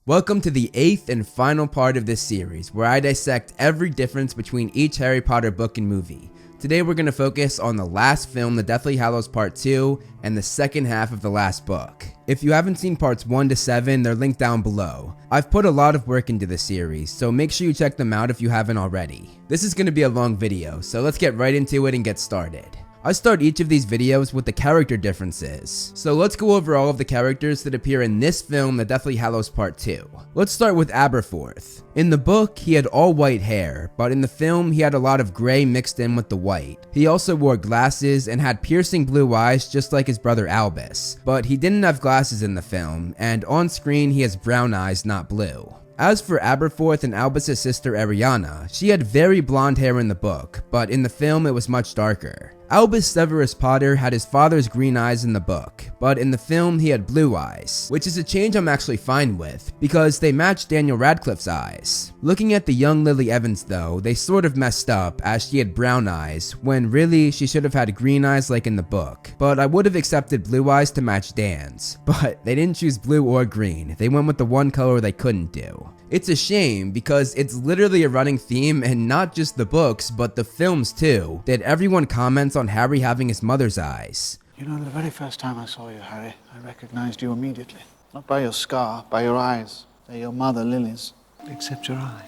Welcome to the 8th and final part of this series, where I dissect every difference between each Harry Potter book and movie. Today we're going to focus on the last film, The Deathly Hallows Part 2, and the second half of the last book. If you haven't seen parts 1 to 7, they're linked down below. I've put a lot of work into this series, so make sure you check them out if you haven't already. This is going to be a long video, so let's get right into it and get started. I start each of these videos with the character differences, so let's go over all of the characters that appear in this film, The Deathly Hallows Part 2. Let's start with Aberforth. In the book, he had all white hair, but in the film, he had a lot of gray mixed in with the white. He also wore glasses and had piercing blue eyes just like his brother Albus, but he didn't have glasses in the film, and on screen he has brown eyes, not blue. As for Aberforth and Albus' sister Ariana, she had very blonde hair in the book, but in the film it was much darker. Albus Severus Potter had his father's green eyes in the book, but in the film he had blue eyes, which is a change I'm actually fine with, because they match Daniel Radcliffe's eyes. Looking at the young Lily Evans though, they sort of messed up as she had brown eyes, when really she should have had green eyes like in the book, but I would have accepted blue eyes to match Dan's, but they didn't choose blue or green, they went with the one color they couldn't do. It's a shame because it's literally a running theme in not just the books but the films too, that everyone comments on Harry having his mother's eyes. You know, the very first time I saw you, Harry, I recognized you immediately. Not by your scar, by your eyes. They're your mother, Lily's. Except your eye.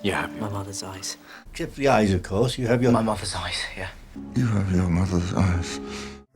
You have my mother's eyes. Except the eyes, of course. You have your... My mother's eyes, yeah. You have your mother's eyes.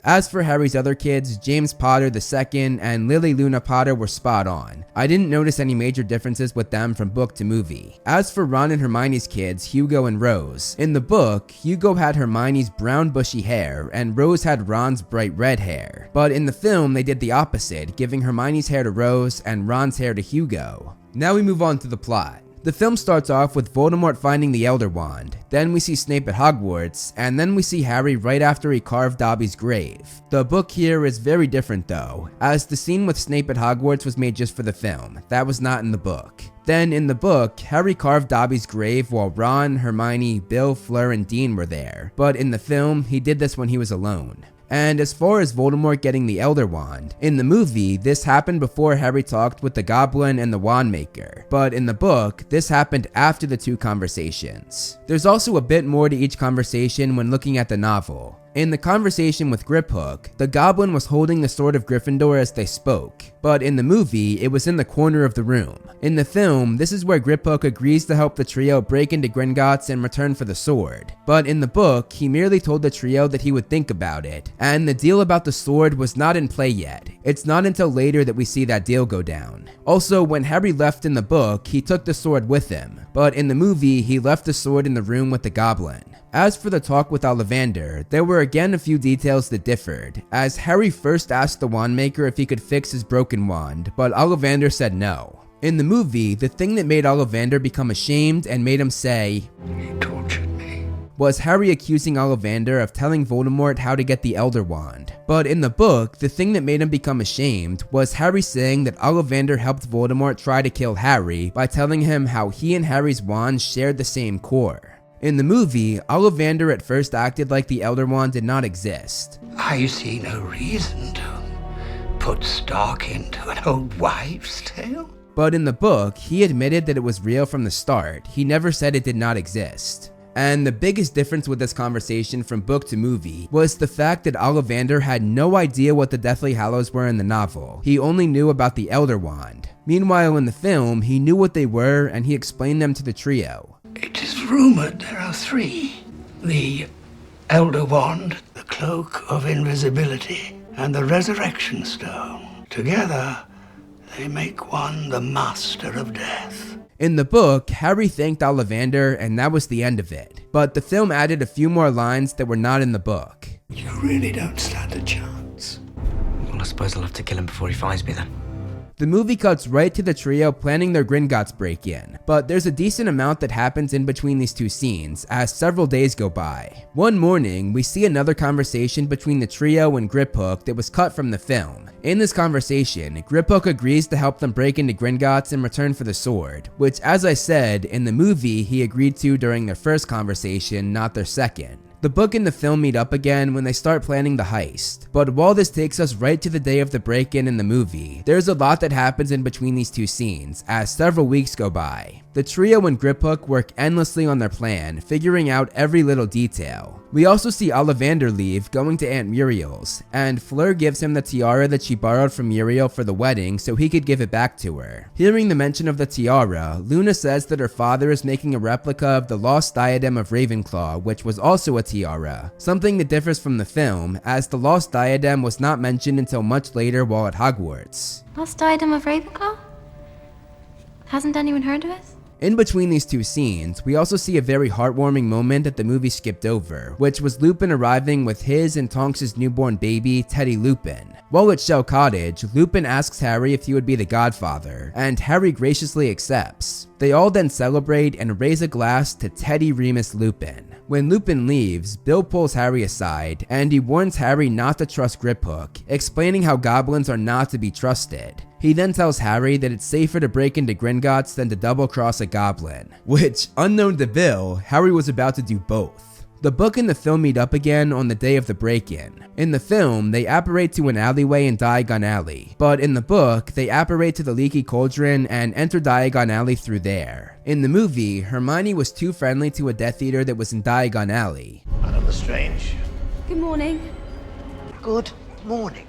As for Harry's other kids, James Potter II and Lily Luna Potter were spot on. I didn't notice any major differences with them from book to movie. As for Ron and Hermione's kids, Hugo and Rose, in the book, Hugo had Hermione's brown bushy hair and Rose had Ron's bright red hair. But in the film, they did the opposite, giving Hermione's hair to Rose and Ron's hair to Hugo. Now we move on to the plot. The film starts off with Voldemort finding the Elder Wand, then we see Snape at Hogwarts, and then we see Harry right after he carved Dobby's grave. The book here is very different though, as the scene with Snape at Hogwarts was made just for the film. That was not in the book. Then in the book, Harry carved Dobby's grave while Ron, Hermione, Bill, Fleur, and Dean were there, but in the film, he did this when he was alone. And as far as Voldemort getting the Elder Wand, in the movie, this happened before Harry talked with the Goblin and the Wand Maker, but in the book, this happened after the two conversations. There's also a bit more to each conversation when looking at the novel. In the conversation with Griphook, the Goblin was holding the sword of Gryffindor as they spoke, but in the movie, it was in the corner of the room. In the film, this is where Griphook agrees to help the trio break into Gringotts in return for the sword, but in the book, he merely told the trio that he would think about it, and the deal about the sword was not in play yet. It's not until later that we see that deal go down. Also, when Harry left in the book, he took the sword with him, but in the movie, he left the sword in the room with the Goblin. As for the talk with Ollivander, there were again a few details that differed, as Harry first asked the wand maker if he could fix his broken wand, but Ollivander said no. In the movie, the thing that made Ollivander become ashamed and made him say, He tortured me. Was Harry accusing Ollivander of telling Voldemort how to get the Elder Wand. But in the book, the thing that made him become ashamed was Harry saying that Ollivander helped Voldemort try to kill Harry by telling him how he and Harry's wands shared the same core. In the movie, Ollivander at first acted like the Elder Wand did not exist. I see no reason to put stock into an old wives' tale. But in the book, he admitted that it was real from the start. He never said it did not exist. And the biggest difference with this conversation from book to movie was the fact that Ollivander had no idea what the Deathly Hallows were in the novel. He only knew about the Elder Wand. Meanwhile, in the film, he knew what they were and he explained them to the trio. It is rumored there are three. The Elder Wand, the Cloak of Invisibility, and the Resurrection Stone. Together, they make one the Master of Death. In the book, Harry thanked Ollivander and that was the end of it. But the film added a few more lines that were not in the book. You really don't stand a chance. Well, I suppose I'll have to kill him before he finds me then. The movie cuts right to the trio planning their Gringotts break-in, but there's a decent amount that happens in between these two scenes as several days go by. One morning, we see another conversation between the trio and Griphook that was cut from the film. In this conversation, Griphook agrees to help them break into Gringotts in return for the sword, which as I said, in the movie he agreed to during their first conversation, not their second. The book and the film meet up again when they start planning the heist, but while this takes us right to the day of the break-in in the movie, there's a lot that happens in between these two scenes as several weeks go by. The trio and Griphook work endlessly on their plan, figuring out every little detail. We also see Ollivander leave, going to Aunt Muriel's, and Fleur gives him the tiara that she borrowed from Muriel for the wedding so he could give it back to her. Hearing the mention of the tiara, Luna says that her father is making a replica of the lost diadem of Ravenclaw, which was also a tiara, something that differs from the film, as the lost diadem was not mentioned until much later while at Hogwarts. Lost diadem of Ravenclaw? Hasn't anyone heard of it? In between these two scenes, we also see a very heartwarming moment that the movie skipped over, which was Lupin arriving with his and Tonks' newborn baby, Teddy Lupin. While at Shell Cottage, Lupin asks Harry if he would be the godfather, and Harry graciously accepts. They all then celebrate and raise a glass to Teddy Remus Lupin. When Lupin leaves, Bill pulls Harry aside, and he warns Harry not to trust Griphook, explaining how goblins are not to be trusted. He then tells Harry that it's safer to break into Gringotts than to double-cross a goblin, which, unknown to Bill, Harry was about to do both. The book and the film meet up again on the day of the break-in. In the film, they apparate to an alleyway in Diagon Alley, but in the book, they apparate to the Leaky Cauldron and enter Diagon Alley through there. In the movie, Hermione was too friendly to a Death Eater that was in Diagon Alley. Madame Lestrange. Good morning. Good morning.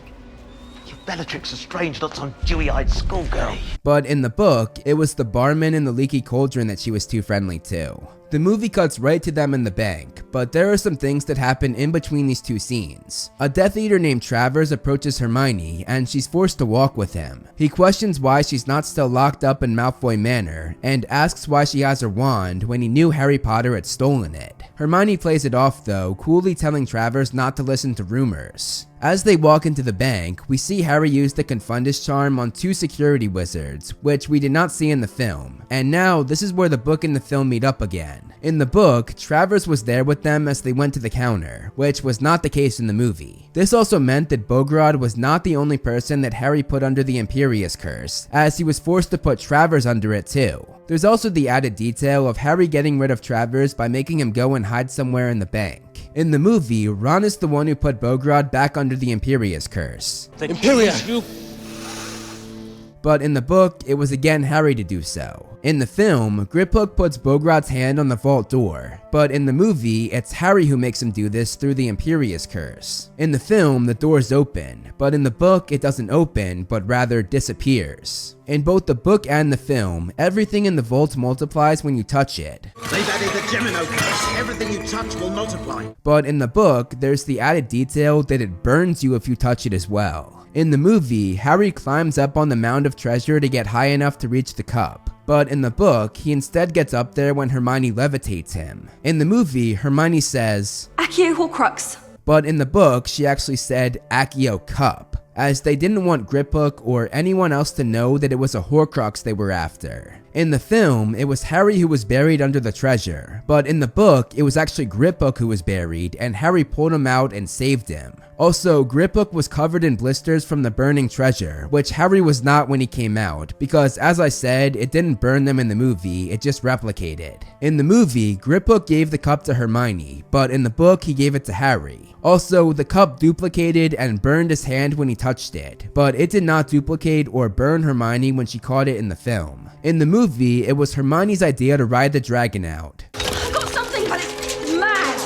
You Bellatrix Lestrange, not some dewy-eyed schoolgirl. But in the book, it was the barman in the Leaky Cauldron that she was too friendly to. The movie cuts right to them in the bank, but there are some things that happen in between these two scenes. A Death Eater named Travers approaches Hermione, and she's forced to walk with him. He questions why she's not still locked up in Malfoy Manor, and asks why she has her wand when he knew Harry Potter had stolen it. Hermione plays it off though, coolly telling Travers not to listen to rumors. As they walk into the bank, we see Harry use the Confundus charm on two security wizards, which we did not see in the film. And now, this is where the book and the film meet up again. In the book, Travers was there with them as they went to the counter, which was not the case in the movie. This also meant that Bogrod was not the only person that Harry put under the Imperius Curse, as he was forced to put Travers under it too. There's also the added detail of Harry getting rid of Travers by making him go and hide somewhere in the bank. In the movie, Ron is the one who put Bogrod back under the Imperius Curse. But in the book, it was again Harry to do so. In the film, Griphook puts Bogrod's hand on the vault door, but in the movie, it's Harry who makes him do this through the Imperius Curse. In the film, the door's open, but in the book, it doesn't open, but rather disappears. In both the book and the film, everything in the vault multiplies when you touch it. They've added the Gemino curse. Everything you touch will multiply. But in the book, there's the added detail that it burns you if you touch it as well. In the movie, Harry climbs up on the mound of treasure to get high enough to reach the cup. But in the book, he instead gets up there when Hermione levitates him. In the movie, Hermione says, Accio Horcrux. But in the book, she actually said Accio Cup, as they didn't want Griphook or anyone else to know that it was a Horcrux they were after. In the film, it was Harry who was buried under the treasure, but in the book, it was actually Griphook who was buried, and Harry pulled him out and saved him. Also, Griphook was covered in blisters from the burning treasure, which Harry was not when he came out, because as I said, it didn't burn them in the movie, it just replicated. In the movie, Griphook gave the cup to Hermione, but in the book, he gave it to Harry. Also, the cup duplicated and burned his hand when he touched it, but it did not duplicate or burn Hermione when she caught it in the film. In the movie, it was Hermione's idea to ride the dragon out. I've got something, but it's mad.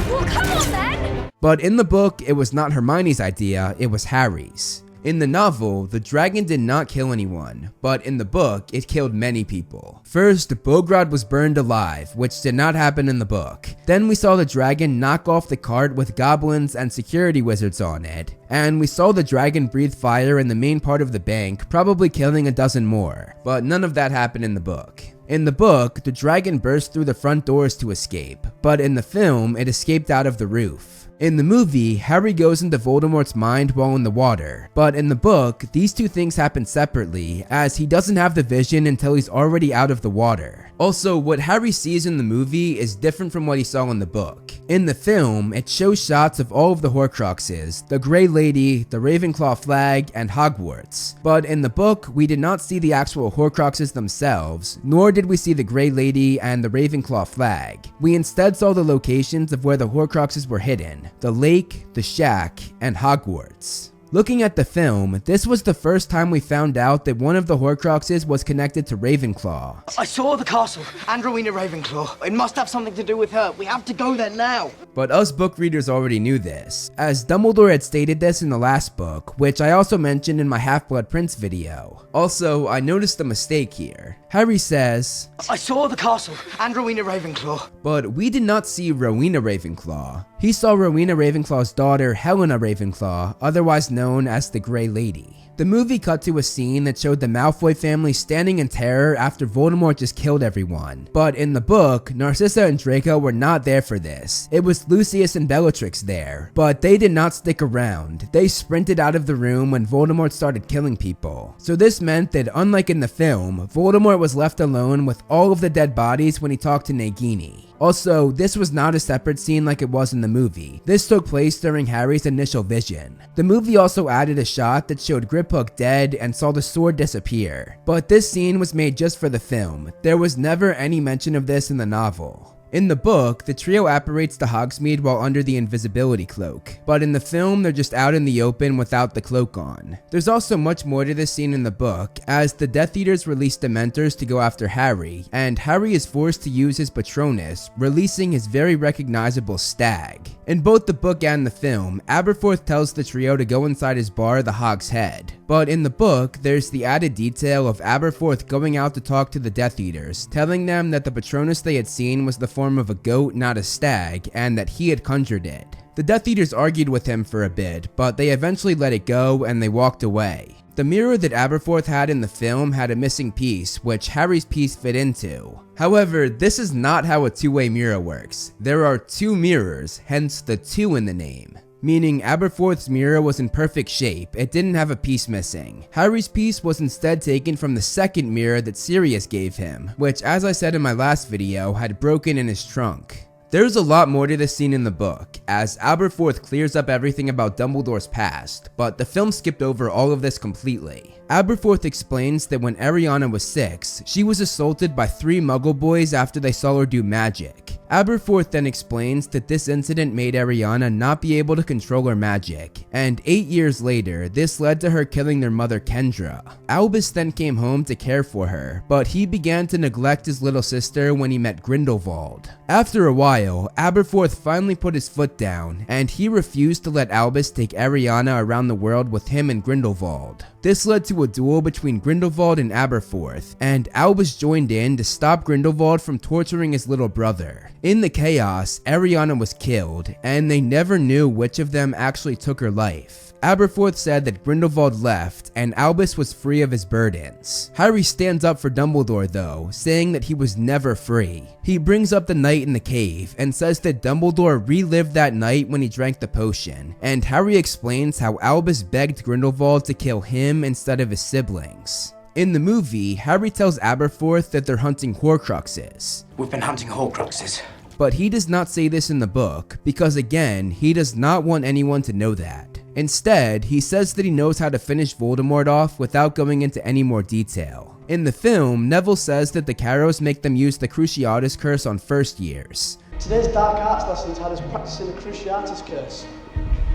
Well, come on then. But in the book, it was not Hermione's idea, it was Harry's. In the novel, the dragon did not kill anyone, but in the book, it killed many people. First, Bogrod was burned alive, which did not happen in the book. Then we saw the dragon knock off the cart with goblins and security wizards on it, and we saw the dragon breathe fire in the main part of the bank, probably killing a dozen more, but none of that happened in the book. In the book, the dragon burst through the front doors to escape, but in the film, it escaped out of the roof. In the movie, Harry goes into Voldemort's mind while in the water, but in the book, these two things happen separately, as he doesn't have the vision until he's already out of the water. Also, what Harry sees in the movie is different from what he saw in the book. In the film, it shows shots of all of the Horcruxes, the Grey Lady, the Ravenclaw flag, and Hogwarts. But in the book, we did not see the actual Horcruxes themselves, nor did we see the Grey Lady and the Ravenclaw flag. We instead saw the locations of where the Horcruxes were hidden: the lake, the shack, and Hogwarts. Looking at the film, this was the first time we found out that one of the Horcruxes was connected to Ravenclaw. I saw the castle and Rowena Ravenclaw. It must have something to do with her. We have to go there now. But us book readers already knew this, as Dumbledore had stated this in the last book, which I also mentioned in my Half-Blood Prince video. Also, I noticed a mistake here. Harry says, I saw the castle and Rowena Ravenclaw. But we did not see Rowena Ravenclaw. He saw Rowena Ravenclaw's daughter, Helena Ravenclaw, otherwise known as the Grey Lady. The movie cut to a scene that showed the Malfoy family standing in terror after Voldemort just killed everyone. But in the book, Narcissa and Draco were not there for this. It was Lucius and Bellatrix there, but they did not stick around. They sprinted out of the room when Voldemort started killing people. So this meant that unlike in the film, Voldemort was left alone with all of the dead bodies when he talked to Nagini. Also, this was not a separate scene like it was in the movie. This took place during Harry's initial vision. The movie also added a shot that showed Griphook dead and saw the sword disappear. But this scene was made just for the film. There was never any mention of this in the novel. In the book, the trio apparates to Hogsmeade while under the invisibility cloak, but in the film they're just out in the open without the cloak on. There's also much more to this scene in the book, as the Death Eaters release Dementors to go after Harry, and Harry is forced to use his Patronus, releasing his very recognizable stag. In both the book and the film, Aberforth tells the trio to go inside his bar, the Hog's Head. But in the book, there's the added detail of Aberforth going out to talk to the Death Eaters, telling them that the Patronus they had seen was the form of a goat, not a stag, and that he had conjured it. The Death Eaters argued with him for a bit, but they eventually let it go and they walked away. The mirror that Aberforth had in the film had a missing piece, which Harry's piece fit into. However, this is not how a two-way mirror works. There are two mirrors, hence the 2 in the name. Meaning Aberforth's mirror was in perfect shape, it didn't have a piece missing. Harry's piece was instead taken from the second mirror that Sirius gave him, which, as I said in my last video, had broken in his trunk. There's a lot more to this scene in the book, as Aberforth clears up everything about Dumbledore's past, but the film skipped over all of this completely. Aberforth explains that when Ariana was 6, she was assaulted by 3 Muggle boys after they saw her do magic. Aberforth then explains that this incident made Ariana not be able to control her magic, and 8 years later, this led to her killing their mother Kendra. Albus then came home to care for her, but he began to neglect his little sister when he met Grindelwald. After a while, Aberforth finally put his foot down, and he refused to let Albus take Ariana around the world with him and Grindelwald. This led to a duel between Grindelwald and Aberforth, and Albus joined in to stop Grindelwald from torturing his little brother. In the chaos, Ariana was killed, and they never knew which of them actually took her life. Aberforth said that Grindelwald left, and Albus was free of his burdens. Harry stands up for Dumbledore though, saying that he was never free. He brings up the night in the cave, and says that Dumbledore relived that night when he drank the potion, and Harry explains how Albus begged Grindelwald to kill him instead of his siblings. In the movie, Harry tells Aberforth that they're hunting Horcruxes. We've been hunting Horcruxes. But he does not say this in the book, because again, he does not want anyone to know that. Instead, he says that he knows how to finish Voldemort off without going into any more detail. In the film, Neville says that the Carrows make them use the Cruciatus Curse on first years. Today's dark arts lessons had us practicing the Cruciatus Curse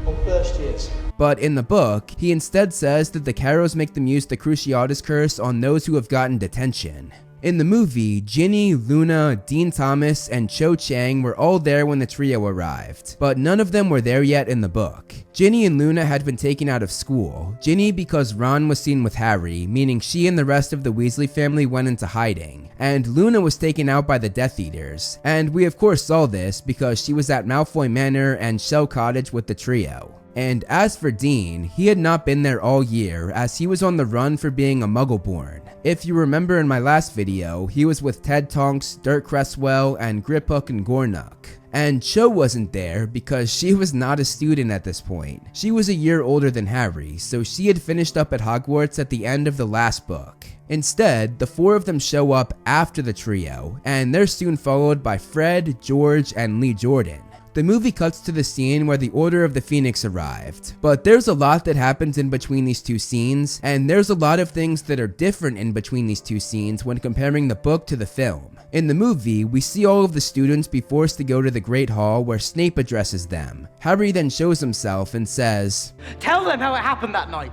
on first years. But in the book, he instead says that the Carrows make them use the Cruciatus Curse on those who have gotten detention. In the movie, Ginny, Luna, Dean Thomas, and Cho Chang were all there when the trio arrived, but none of them were there yet in the book. Ginny and Luna had been taken out of school, Ginny because Ron was seen with Harry, meaning she and the rest of the Weasley family went into hiding, and Luna was taken out by the Death Eaters, and we of course saw this because she was at Malfoy Manor and Shell Cottage with the trio. And as for Dean, he had not been there all year as he was on the run for being a Muggleborn. If you remember in my last video, he was with Ted Tonks, Dirk Cresswell, and Griphook and Gornuk. And Cho wasn't there because she was not a student at this point. She was a year older than Harry, so she had finished up at Hogwarts at the end of the last book. Instead, the 4 of them show up after the trio, and they're soon followed by Fred, George, and Lee Jordan. The movie cuts to the scene where the Order of the Phoenix arrived, but there's a lot that happens in between these two scenes, and there's a lot of things that are different in between these two scenes when comparing the book to the film. In the movie, we see all of the students be forced to go to the Great Hall where Snape addresses them. Harry then shows himself and says, Tell them how it happened that night.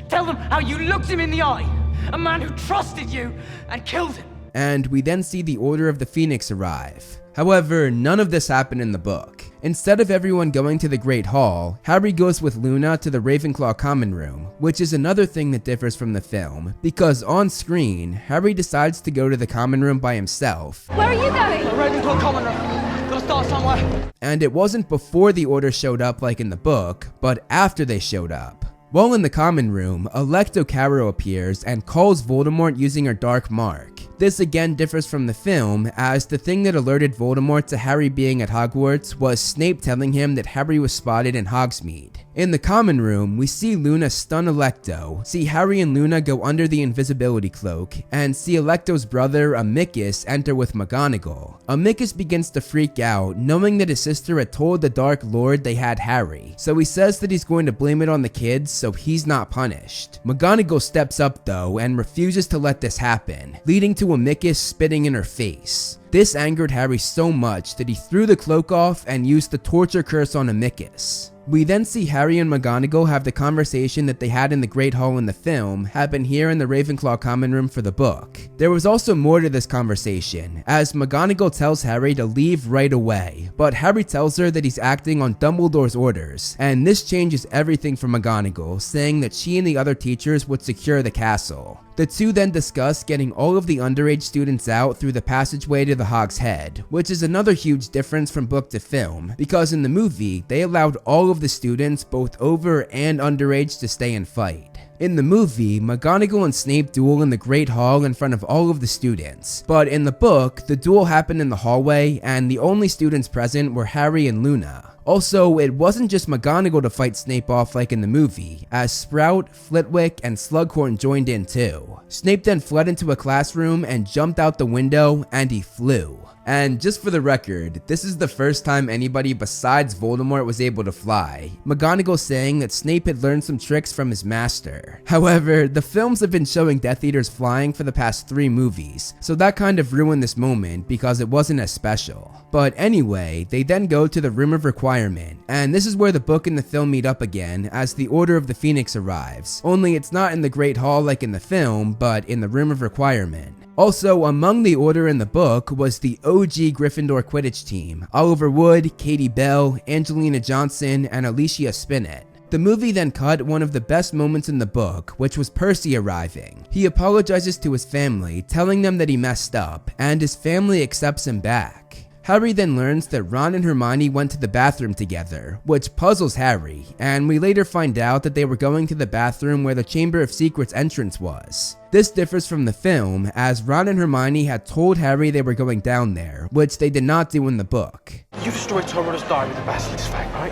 Tell them how you looked him in the eye. A man who trusted you and killed him. And we then see the Order of the Phoenix arrive. However, none of this happened in the book. Instead of everyone going to the Great Hall, Harry goes with Luna to the Ravenclaw common room, which is another thing that differs from the film, because on screen, Harry decides to go to the common room by himself. Where are you going? The Ravenclaw common room. Gotta start somewhere. And it wasn't before the Order showed up like in the book, but after they showed up. While in the common room, Alecto Caro appears and calls Voldemort using her dark mark. This again differs from the film, as the thing that alerted Voldemort to Harry being at Hogwarts was Snape telling him that Harry was spotted in Hogsmeade. In the common room, we see Luna stun Alecto, see Harry and Luna go under the invisibility cloak, and see Alecto's brother Amicus enter with McGonagall. Amicus begins to freak out, knowing that his sister had told the Dark Lord they had Harry, so he says that he's going to blame it on the kids so he's not punished. McGonagall steps up though and refuses to let this happen, leading to Amicus spitting in her face. This angered Harry so much that he threw the cloak off and used the torture curse on Amicus. We then see Harry and McGonagall have the conversation that they had in the Great Hall in the film happen here in the Ravenclaw common room for the book. There was also more to this conversation, as McGonagall tells Harry to leave right away, but Harry tells her that he's acting on Dumbledore's orders, and this changes everything for McGonagall, saying that she and the other teachers would secure the castle. The two then discuss getting all of the underage students out through the passageway to the Hog's Head, which is another huge difference from book to film, because in the movie, they allowed all of the students, both over and underage, to stay and fight. In the movie, McGonagall and Snape duel in the Great Hall in front of all of the students, but in the book, the duel happened in the hallway and the only students present were Harry and Luna. Also, it wasn't just McGonagall to fight Snape off like in the movie, as Sprout, Flitwick, and Slughorn joined in too. Snape then fled into a classroom and jumped out the window, and he flew. And just for the record, this is the first time anybody besides Voldemort was able to fly, McGonagall saying that Snape had learned some tricks from his master. However, the films have been showing Death Eaters flying for the past 3 movies, so that kind of ruined this moment because it wasn't as special. But anyway, they then go to the Room of Requirement, and this is where the book and the film meet up again as the Order of the Phoenix arrives, only it's not in the Great Hall like in the film, but in the Room of Requirement. Also, among the Order in the book was the OG Gryffindor Quidditch team, Oliver Wood, Katie Bell, Angelina Johnson, and Alicia Spinett. The movie then cut one of the best moments in the book, which was Percy arriving. He apologizes to his family, telling them that he messed up, and his family accepts him back. Harry then learns that Ron and Hermione went to the bathroom together, which puzzles Harry, and we later find out that they were going to the bathroom where the Chamber of Secrets entrance was. This differs from the film, as Ron and Hermione had told Harry they were going down there, which they did not do in the book. You destroyed Tom Ritter's diary with the Basilisk fang, right?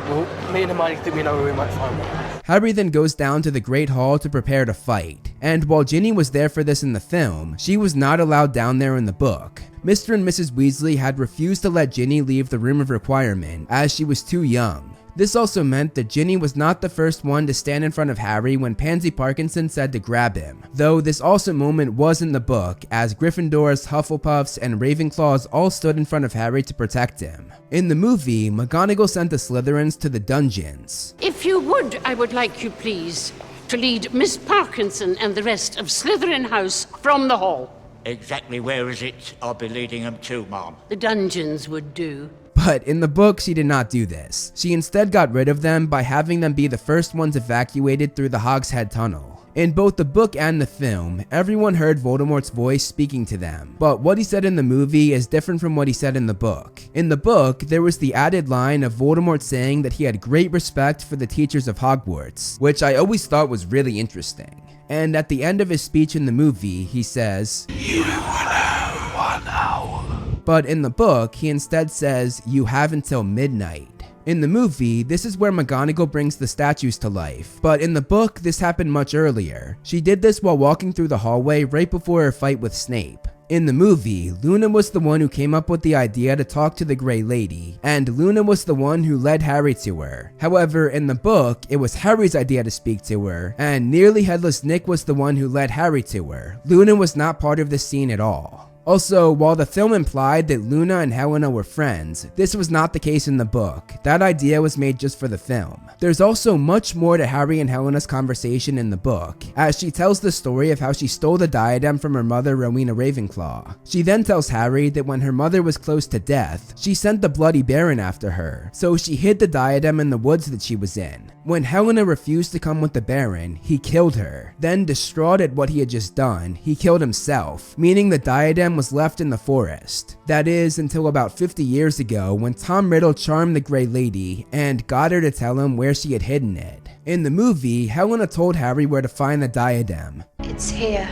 Well, me and Hermione think we know where we might find one. Harry then goes down to the Great Hall to prepare to fight, and while Ginny was there for this in the film, she was not allowed down there in the book. Mr. and Mrs. Weasley had refused to let Ginny leave the Room of Requirement as she was too young. This also meant that Ginny was not the first one to stand in front of Harry when Pansy Parkinson said to grab him, though this also moment was in the book as Gryffindors, Hufflepuffs, and Ravenclaws all stood in front of Harry to protect him. In the movie, McGonagall sent the Slytherins to the dungeons. If you would, I would like you please to lead Miss Parkinson and the rest of Slytherin House from the hall. Exactly where is it I'll be leading them to, Mom? The dungeons would do. But in the book, she did not do this. She instead got rid of them by having them be the first ones evacuated through the Hog's Head tunnel. In both the book and the film, everyone heard Voldemort's voice speaking to them, but what he said in the movie is different from what he said in the book. In the book, there was the added line of Voldemort saying that he had great respect for the teachers of Hogwarts, which I always thought was really interesting. And at the end of his speech in the movie, he says, "You will have 1 hour." But in the book, he instead says, "You have until midnight." In the movie, this is where McGonagall brings the statues to life, but in the book, this happened much earlier. She did this while walking through the hallway right before her fight with Snape. In the movie, Luna was the one who came up with the idea to talk to the Grey Lady, and Luna was the one who led Harry to her. However, in the book, it was Harry's idea to speak to her, and Nearly Headless Nick was the one who led Harry to her. Luna was not part of the scene at all. Also, while the film implied that Luna and Helena were friends, this was not the case in the book. That idea was made just for the film. There's also much more to Harry and Helena's conversation in the book, as she tells the story of how she stole the diadem from her mother, Rowena Ravenclaw. She then tells Harry that when her mother was close to death, she sent the Bloody Baron after her, so she hid the diadem in the woods that she was in. When Helena refused to come with the Baron, he killed her. Then, distraught at what he had just done, he killed himself, meaning the diadem was left in the forest. That is, until about 50 years ago when Tom Riddle charmed the Grey Lady and got her to tell him where she had hidden it. In the movie, Helena told Harry where to find the diadem. It's here,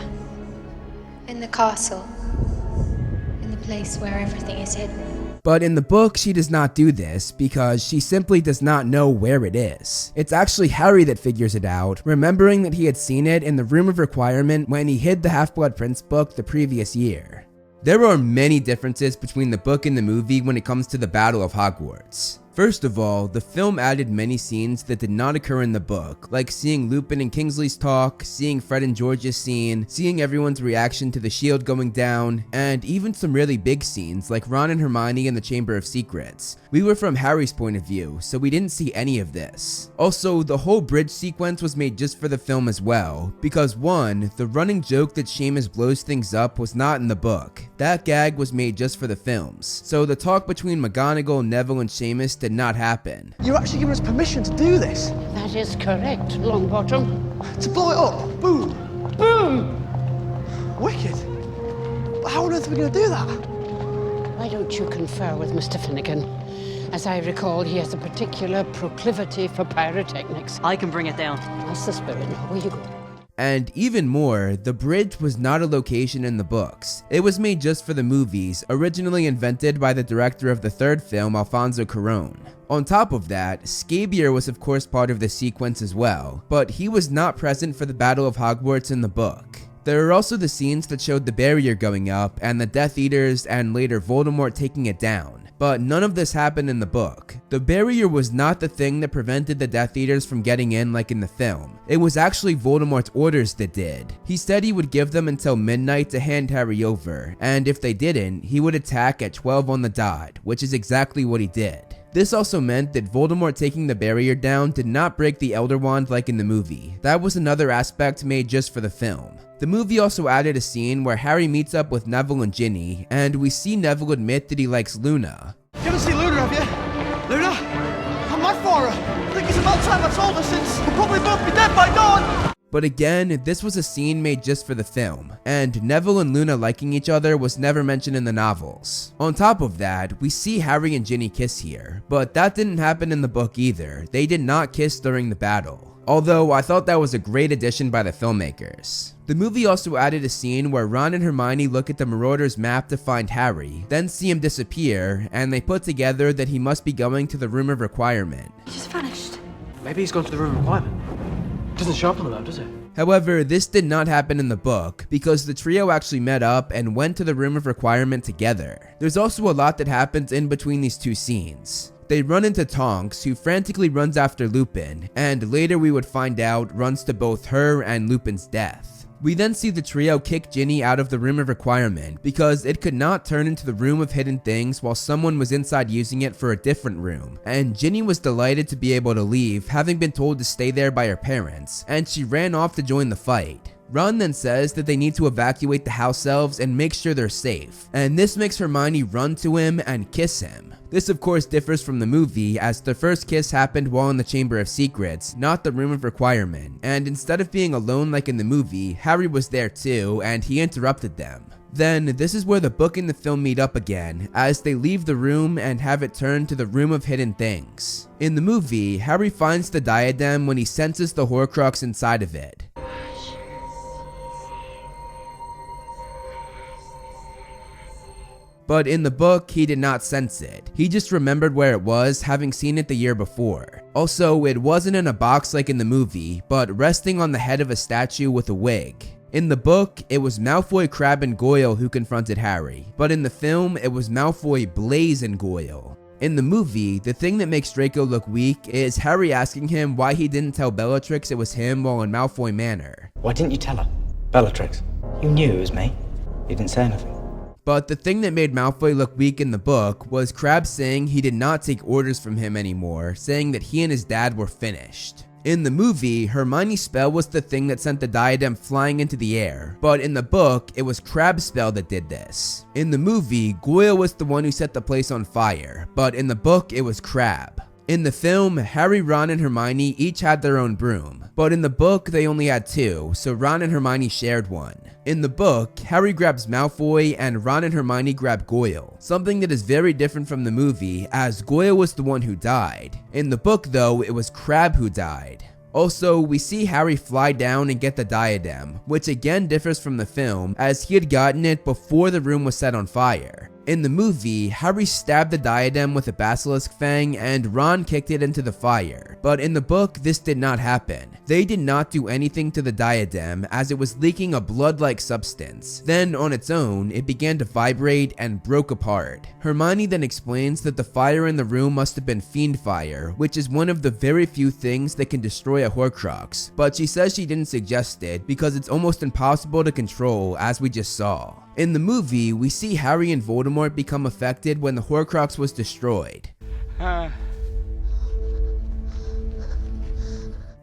in the castle, in the place where everything is hidden. But in the book, she does not do this because she simply does not know where it is. It's actually Harry that figures it out, remembering that he had seen it in the Room of Requirement when he hid the Half-Blood Prince book the previous year. There are many differences between the book and the movie when it comes to the Battle of Hogwarts. First of all, the film added many scenes that did not occur in the book, like seeing Lupin and Kingsley's talk, seeing Fred and George's scene, seeing everyone's reaction to the shield going down, and even some really big scenes like Ron and Hermione in the Chamber of Secrets. We were from Harry's point of view, so we didn't see any of this. Also, the whole bridge sequence was made just for the film as well, because 1, the running joke that Seamus blows things up was not in the book. That gag was made just for the films, so the talk between McGonagall, Neville, and Seamus did not happen. You're actually giving us permission to do this? That is correct, Longbottom. To blow it up? Boom! Boom! Wicked. But how on earth are we going to do that? Why don't you confer with Mr. Finnegan? As I recall, he has a particular proclivity for pyrotechnics. I can bring it down. That's the spirit. Where you go? And even more, the bridge was not a location in the books. It was made just for the movies, originally invented by the director of the third film, Alfonso Cuarón. On top of that, Scabier was of course part of the sequence as well, but he was not present for the Battle of Hogwarts in the book. There are also the scenes that showed the barrier going up and the Death Eaters and later Voldemort taking it down. But none of this happened in the book. The barrier was not the thing that prevented the Death Eaters from getting in like in the film. It was actually Voldemort's orders that did. He said he would give them until midnight to hand Harry over, and if they didn't, he would attack at 12 on the dot, which is exactly what he did. This also meant that Voldemort taking the barrier down did not break the Elder Wand like in the movie. That was another aspect made just for the film. The movie also added a scene where Harry meets up with Neville and Ginny, and we see Neville admit that he likes Luna. You haven't seen Luna, have you? Luna? I'm mad for her. I think it's about time I told her since we'll probably both be dead by dawn. But again, this was a scene made just for the film, and Neville and Luna liking each other was never mentioned in the novels. On top of that, we see Harry and Ginny kiss here, but that didn't happen in the book either. They did not kiss during the battle. Although I thought that was a great addition by the filmmakers. The movie also added a scene where Ron and Hermione look at the Marauder's map to find Harry, then see him disappear, and they put together that he must be going to the Room of Requirement. He just vanished. Maybe he's gone to the Room of Requirement. Doesn't show up on the map, does it? However, this did not happen in the book, because the trio actually met up and went to the Room of Requirement together. There's also a lot that happens in between these two scenes. They run into Tonks, who frantically runs after Lupin, and later we would find out runs to both her and Lupin's death. We then see the trio kick Ginny out of the Room of Requirement because it could not turn into the Room of Hidden Things while someone was inside using it for a different room, and Ginny was delighted to be able to leave, having been told to stay there by her parents, and she ran off to join the fight. Ron then says that they need to evacuate the house elves and make sure they're safe, and this makes Hermione run to him and kiss him. This of course differs from the movie, as the first kiss happened while in the Chamber of Secrets, not the Room of Requirement, and instead of being alone like in the movie, Harry was there too, and he interrupted them. Then, this is where the book and the film meet up again, as they leave the room and have it turned to the Room of Hidden Things. In the movie, Harry finds the diadem when he senses the Horcrux inside of it. But in the book, he did not sense it. He just remembered where it was, having seen it the year before. Also, it wasn't in a box like in the movie, but resting on the head of a statue with a wig. In the book, it was Malfoy, Crabbe, and Goyle who confronted Harry, but in the film, it was Malfoy, Blaise, and Goyle. In the movie, the thing that makes Draco look weak is Harry asking him why he didn't tell Bellatrix it was him while in Malfoy Manor. Why didn't you tell her? Bellatrix. You knew it was me. You didn't say anything. But the thing that made Malfoy look weak in the book was Crabbe saying he did not take orders from him anymore, saying that he and his dad were finished. In the movie, Hermione's spell was the thing that sent the diadem flying into the air, but in the book, it was Crabbe's spell that did this. In the movie, Goyle was the one who set the place on fire, but in the book, it was Crabbe. In the film, Harry, Ron, and Hermione each had their own broom, but in the book, they only had two, so Ron and Hermione shared one. In the book, Harry grabs Malfoy and Ron and Hermione grab Goyle, something that is very different from the movie as Goyle was the one who died. In the book though, it was Crabbe who died. Also, we see Harry fly down and get the diadem, which again differs from the film as he had gotten it before the room was set on fire. In the movie, Harry stabbed the diadem with a basilisk fang and Ron kicked it into the fire, but in the book this did not happen. They did not do anything to the diadem as it was leaking a blood-like substance. Then on its own, it began to vibrate and broke apart. Hermione then explains that the fire in the room must have been fiend fire, which is one of the very few things that can destroy a Horcrux, but she says she didn't suggest it because it's almost impossible to control as we just saw. In the movie, we see Harry and Voldemort become affected when the Horcrux was destroyed.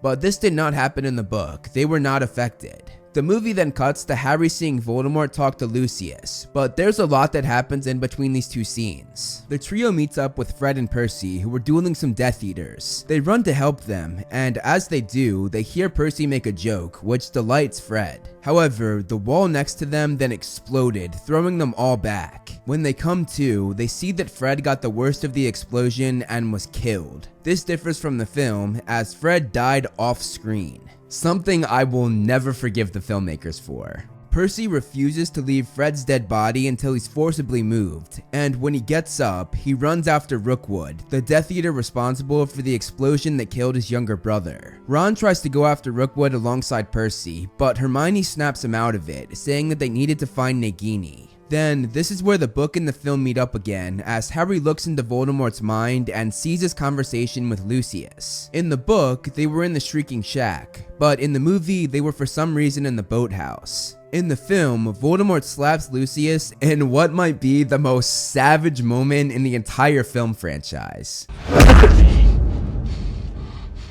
But this did not happen in the book, they were not affected. The movie then cuts to Harry seeing Voldemort talk to Lucius, but there's a lot that happens in between these two scenes. The trio meets up with Fred and Percy, who were dueling some Death Eaters. They run to help them, and as they do, they hear Percy make a joke, which delights Fred. However, the wall next to them then exploded, throwing them all back. When they come to, they see that Fred got the worst of the explosion and was killed. This differs from the film, as Fred died off screen. Something I will never forgive the filmmakers for. Percy refuses to leave Fred's dead body until he's forcibly moved, and when he gets up, he runs after Rookwood, the Death Eater responsible for the explosion that killed his younger brother. Ron tries to go after Rookwood alongside Percy, but Hermione snaps him out of it, saying that they needed to find Nagini. Then, this is where the book and the film meet up again, as Harry looks into Voldemort's mind and sees his conversation with Lucius. In the book, they were in the Shrieking Shack, but in the movie, they were for some reason in the boathouse. In the film, Voldemort slaps Lucius in what might be the most savage moment in the entire film franchise.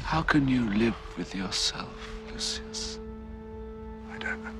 How can you live with yourself, Lucius? I don't know.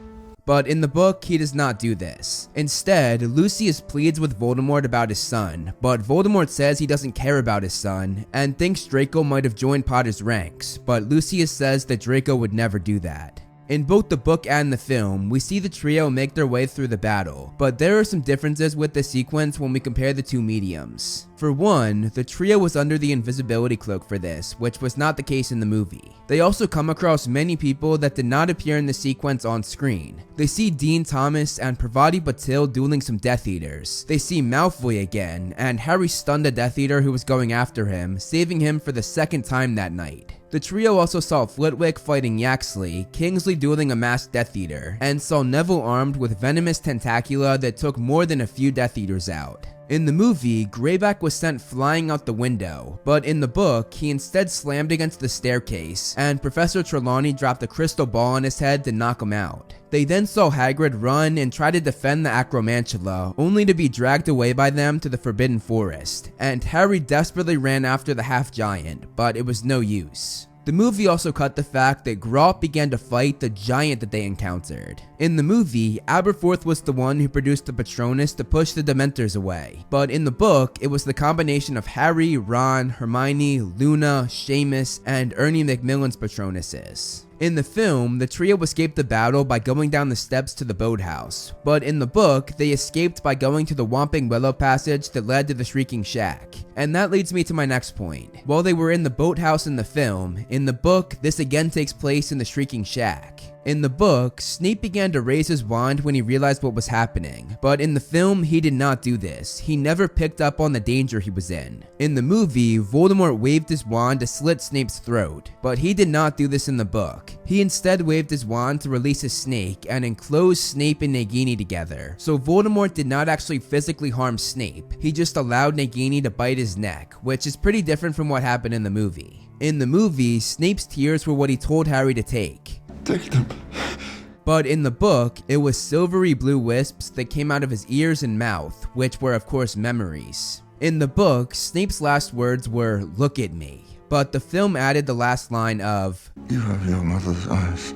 But in the book, he does not do this. Instead, Lucius pleads with Voldemort about his son, but Voldemort says he doesn't care about his son, and thinks Draco might have joined Potter's ranks, but Lucius says that Draco would never do that. In both the book and the film, we see the trio make their way through the battle, but there are some differences with the sequence when we compare the two mediums. For one, the trio was under the invisibility cloak for this, which was not the case in the movie. They also come across many people that did not appear in the sequence on screen. They see Dean Thomas and Pravati Patil dueling some Death Eaters. They see Malfoy again, and Harry stunned a Death Eater who was going after him, saving him for the second time that night. The trio also saw Flitwick fighting Yaxley, Kingsley dueling a masked Death Eater, and saw Neville armed with venomous tentacula that took more than a few Death Eaters out. In the movie, Greyback was sent flying out the window, but in the book, he instead slammed against the staircase, and Professor Trelawney dropped a crystal ball on his head to knock him out. They then saw Hagrid run and try to defend the Acromantula, only to be dragged away by them to the Forbidden Forest, and Harry desperately ran after the half-giant, but it was no use. The movie also cut the fact that Grawp began to fight the giant that they encountered. In the movie, Aberforth was the one who produced the Patronus to push the Dementors away, but in the book, it was the combination of Harry, Ron, Hermione, Luna, Seamus, and Ernie Macmillan's Patronuses. In the film, the trio escaped the battle by going down the steps to the boathouse, but in the book, they escaped by going to the Whomping Willow passage that led to the Shrieking Shack. And that leads me to my next point. While they were in the boathouse in the film, in the book, this again takes place in the Shrieking Shack. In the book, Snape began to raise his wand when he realized what was happening, but in the film, he did not do this. He never picked up on the danger he was in. In the movie, Voldemort waved his wand to slit Snape's throat, but he did not do this in the book. He instead waved his wand to release a snake and enclose Snape and Nagini together, so Voldemort did not actually physically harm Snape. He just allowed Nagini to bite his neck, which is pretty different from what happened in the movie. In the movie, Snape's tears were what he told Harry to take. Take them. But in the book, it was silvery blue wisps that came out of his ears and mouth, which were of course memories. In the book, Snape's last words were, "Look at me," but the film added the last line of, "You have your mother's eyes."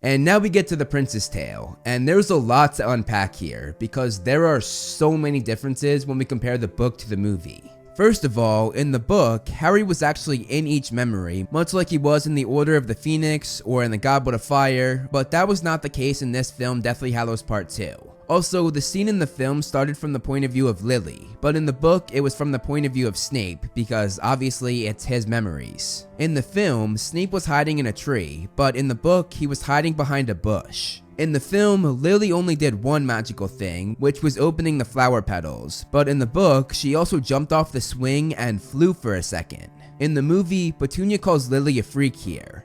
And now we get to the Prince's Tale, and there's a lot to unpack here, because there are so many differences when we compare the book to the movie. First of all, in the book, Harry was actually in each memory, much like he was in the Order of the Phoenix or in the Goblet of Fire, but that was not the case in this film, Deathly Hallows Part 2. Also, the scene in the film started from the point of view of Lily, but in the book, it was from the point of view of Snape, because obviously it's his memories. In the film, Snape was hiding in a tree, but in the book, he was hiding behind a bush. In the film, Lily only did one magical thing, which was opening the flower petals, but in the book, she also jumped off the swing and flew for a second. In the movie, Petunia calls Lily a freak here.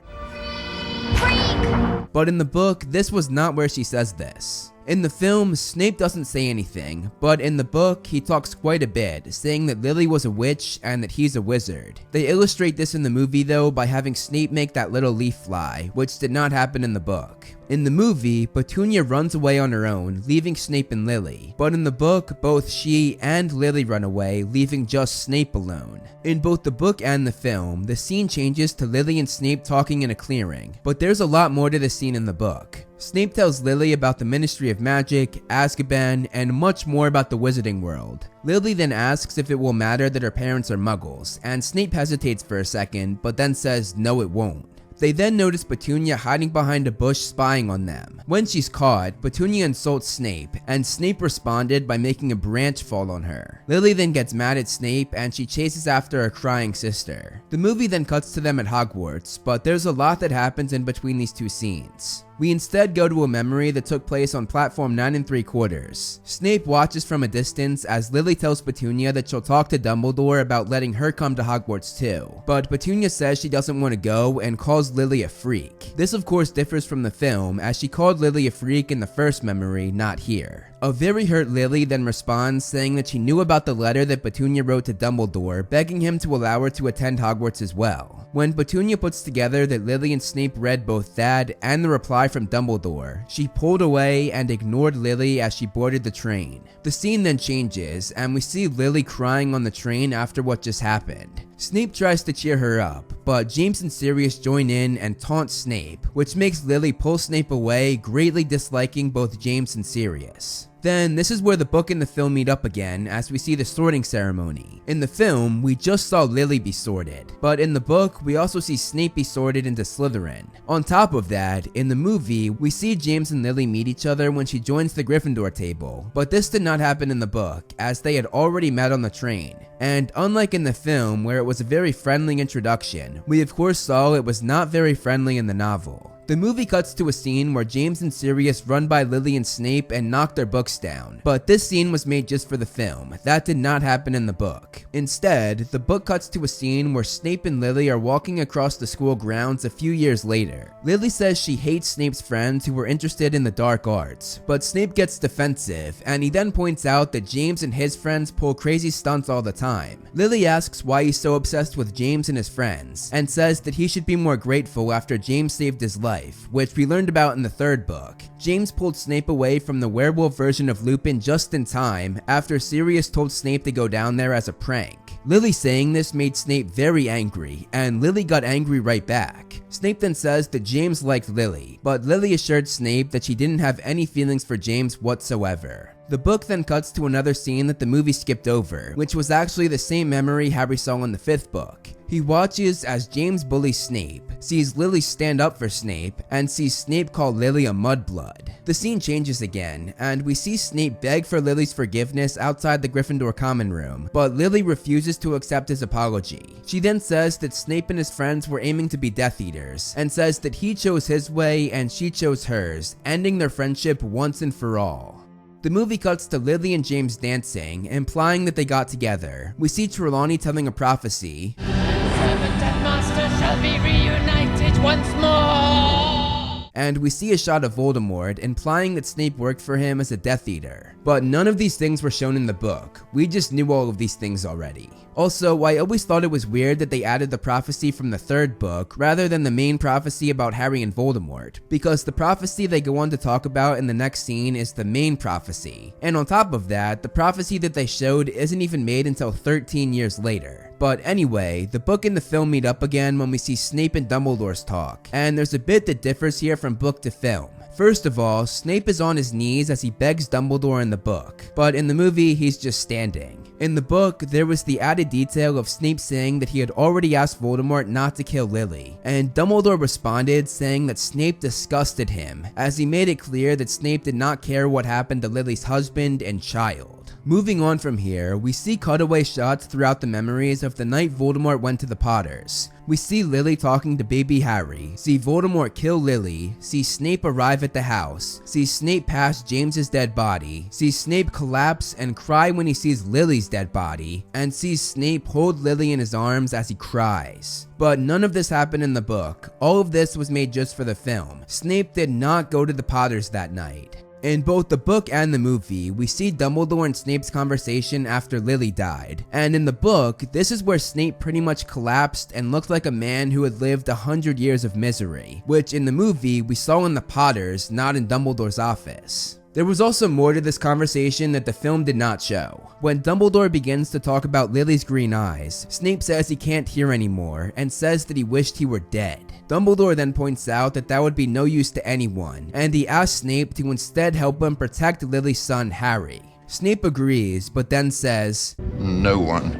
Freak! But in the book, this was not where she says this. In the film, Snape doesn't say anything, but in the book, he talks quite a bit, saying that Lily was a witch and that he's a wizard. They illustrate this in the movie though by having Snape make that little leaf fly, which did not happen in the book. In the movie, Petunia runs away on her own, leaving Snape and Lily, but in the book, both she and Lily run away, leaving just Snape alone. In both the book and the film, the scene changes to Lily and Snape talking in a clearing, but there's a lot more to the scene in the book. Snape tells Lily about the Ministry of Magic, Azkaban, and much more about the wizarding world. Lily then asks if it will matter that her parents are muggles, and Snape hesitates for a second, but then says no it won't. They then notice Petunia hiding behind a bush spying on them. When she's caught, Petunia insults Snape, and Snape responded by making a branch fall on her. Lily then gets mad at Snape and she chases after her crying sister. The movie then cuts to them at Hogwarts, but there's a lot that happens in between these two scenes. We instead go to a memory that took place on platform 9 3/4. Snape watches from a distance as Lily tells Petunia that she'll talk to Dumbledore about letting her come to Hogwarts too, but Petunia says she doesn't want to go and calls Lily a freak. This of course differs from the film, as she called Lily a freak in the first memory, not here. A very hurt Lily then responds saying that she knew about the letter that Petunia wrote to Dumbledore, begging him to allow her to attend Hogwarts as well. When Petunia puts together that Lily and Snape read both that and the reply from Dumbledore, she pulled away and ignored Lily as she boarded the train. The scene then changes, and we see Lily crying on the train after what just happened. Snape tries to cheer her up, but James and Sirius join in and taunt Snape, which makes Lily pull Snape away, greatly disliking both James and Sirius. Then, this is where the book and the film meet up again as we see the sorting ceremony. In the film, we just saw Lily be sorted, but in the book, we also see Snape be sorted into Slytherin. On top of that, in the movie, we see James and Lily meet each other when she joins the Gryffindor table, but this did not happen in the book, as they had already met on the train. And unlike in the film, where it was a very friendly introduction, we of course saw it was not very friendly in the novel. The movie cuts to a scene where James and Sirius run by Lily and Snape and knock their books down, but this scene was made just for the film. That did not happen in the book. Instead, the book cuts to a scene where Snape and Lily are walking across the school grounds a few years later. Lily says she hates Snape's friends who were interested in the dark arts, but Snape gets defensive, and he then points out that James and his friends pull crazy stunts all the time. Lily asks why he's so obsessed with James and his friends, and says that he should be more grateful after James saved his life, which we learned about in the third book. James pulled Snape away from the werewolf version of Lupin just in time after Sirius told Snape to go down there as a prank. Lily saying this made Snape very angry, and Lily got angry right back. Snape then says that James liked Lily, but Lily assured Snape that she didn't have any feelings for James whatsoever. The book then cuts to another scene that the movie skipped over, which was actually the same memory Harry saw in the 5th book. He watches as James bullies Snape, sees Lily stand up for Snape, and sees Snape call Lily a mudblood. The scene changes again, and we see Snape beg for Lily's forgiveness outside the Gryffindor common room, but Lily refuses to accept his apology. She then says that Snape and his friends were aiming to be Death Eaters, and says that he chose his way and she chose hers, ending their friendship once and for all. The movie cuts to Lily and James dancing, implying that they got together. We see Trelawney telling a prophecy, Servant and master shall be reunited once more. And we see a shot of Voldemort, implying that Snape worked for him as a Death Eater. But none of these things were shown in the book. We just knew all of these things already. Also, I always thought it was weird that they added the prophecy from the third book rather than the main prophecy about Harry and Voldemort, because the prophecy they go on to talk about in the next scene is the main prophecy. And on top of that, the prophecy that they showed isn't even made until 13 years later. But anyway, the book and the film meet up again when we see Snape and Dumbledore's talk, and there's a bit that differs here from book to film. First of all, Snape is on his knees as he begs Dumbledore in the book, but in the movie, he's just standing. In the book, there was the added detail of Snape saying that he had already asked Voldemort not to kill Lily, and Dumbledore responded saying that Snape disgusted him, as he made it clear that Snape did not care what happened to Lily's husband and child. Moving on from here, we see cutaway shots throughout the memories of the night Voldemort went to the Potters. We see Lily talking to baby Harry, see Voldemort kill Lily, see Snape arrive at the house, see Snape pass James's dead body, see Snape collapse and cry when he sees Lily's dead body, and see Snape hold Lily in his arms as he cries. But none of this happened in the book. All of this was made just for the film. Snape did not go to the Potters that night. In both the book and the movie, we see Dumbledore and Snape's conversation after Lily died. And in the book, this is where Snape pretty much collapsed and looked like a man who had lived 100 years of misery, which in the movie we saw in the Potters, not in Dumbledore's office. There was also more to this conversation that the film did not show. When Dumbledore begins to talk about Lily's green eyes, Snape says he can't hear anymore and says that he wished he were dead. Dumbledore then points out that that would be no use to anyone, and he asks Snape to instead help him protect Lily's son Harry. Snape agrees, but then says, "No one